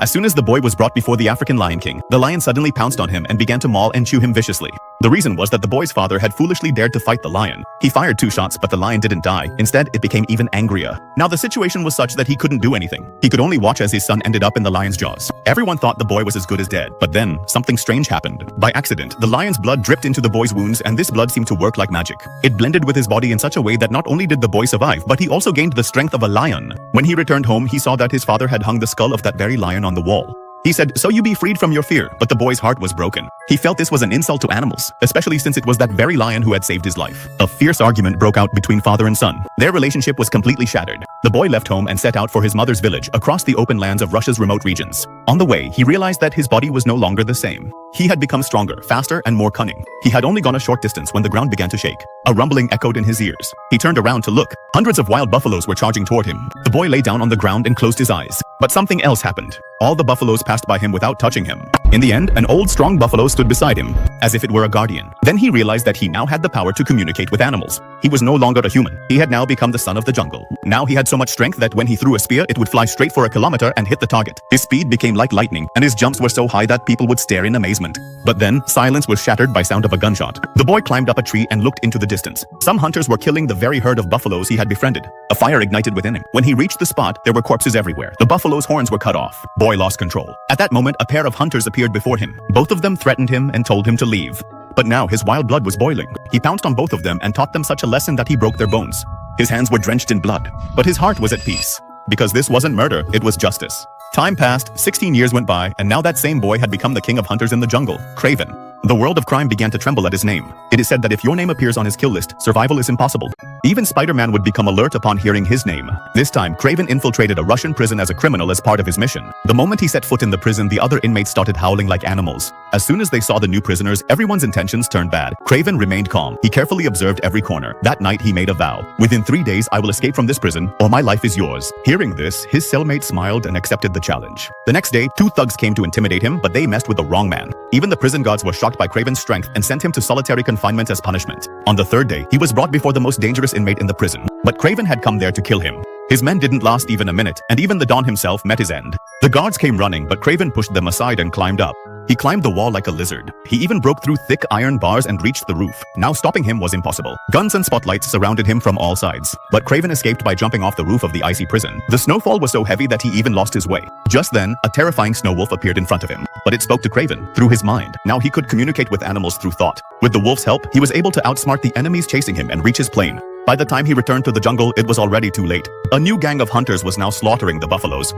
As soon as the boy was brought before the African Lion King, the lion suddenly pounced on him and began to maul and chew him viciously. The reason was that the boy's father had foolishly dared to fight the lion. He fired 2 shots, but the lion didn't die. Instead, it became even angrier. Now the situation was such that he couldn't do anything. He could only watch as his son ended up in the lion's jaws. Everyone thought the boy was as good as dead. But then, something strange happened. By accident, the lion's blood dripped into the boy's wounds, and this blood seemed to work like magic. It blended with his body in such a way that not only did the boy survive, but he also gained the strength of a lion. When he returned home, he saw that his father had hung the skull of that very lion on the wall. He said, "So you be freed from your fear," but the boy's heart was broken. He felt this was an insult to animals, especially since it was that very lion who had saved his life. A fierce argument broke out between father and son. Their relationship was completely shattered. The boy left home and set out for his mother's village across the open lands of Russia's remote regions. On the way, he realized that his body was no longer the same. He had become stronger, faster, and more cunning. He had only gone a short distance when the ground began to shake. A rumbling echoed in his ears. He turned around to look. Hundreds of wild buffaloes were charging toward him. The boy lay down on the ground and closed his eyes. But something else happened. All the buffaloes passed by him without touching him. In the end, an old, strong buffalo stood beside him, as if it were a guardian. Then he realized that he now had the power to communicate with animals. He was no longer a human. He had now become the son of the jungle. Now he had so much strength that when he threw a spear, it would fly straight for a kilometer and hit the target. His speed became like lightning, and his jumps were so high that people would stare in amazement. But then, silence was shattered by sound of a gunshot. The boy climbed up a tree and looked into the distance. Some hunters were killing the very herd of buffaloes he had befriended. A fire ignited within him. When he reached the spot, there were corpses everywhere. The buffalo's horns were cut off. Boy lost control. At that moment, a pair of hunters appeared before him. Both of them threatened him and told him to leave. But now his wild blood was boiling. He pounced on both of them and taught them such a lesson that he broke their bones. His hands were drenched in blood, but his heart was at peace. Because this wasn't murder, it was justice. Time passed, 16 years went by, and now that same boy had become the king of hunters in the jungle, Craven. The world of crime began to tremble at his name. It is said that if your name appears on his kill list, survival is impossible. Even Spider-Man would become alert upon hearing his name. This time, Craven infiltrated a Russian prison as a criminal as part of his mission. The moment he set foot in the prison, the other inmates started howling like animals. As soon as they saw the new prisoners, everyone's intentions turned bad. Craven remained calm. He carefully observed every corner. That night, he made a vow. "Within 3 days, I will escape from this prison, or my life is yours." Hearing this, his cellmate smiled and accepted the challenge. The next day, 2 thugs came to intimidate him, but they messed with the wrong man. Even the prison guards were shocked by Craven's strength and sent him to solitary confinement as punishment. On the 3rd day, he was brought before the most dangerous inmate in the prison. But Craven had come there to kill him. His men didn't last even a minute, and even the Don himself met his end. The guards came running, but Craven pushed them aside and climbed up. He climbed the wall like a lizard. He even broke through thick iron bars and reached the roof. Now stopping him was impossible. Guns and spotlights surrounded him from all sides. But Craven escaped by jumping off the roof of the icy prison. The snowfall was so heavy that he even lost his way. Just then, a terrifying snow wolf appeared in front of him. But it spoke to Craven through his mind. Now he could communicate with animals through thought. With the wolf's help, he was able to outsmart the enemies chasing him and reach his plane. By the time he returned to the jungle, it was already too late. A new gang of hunters was now slaughtering the buffaloes.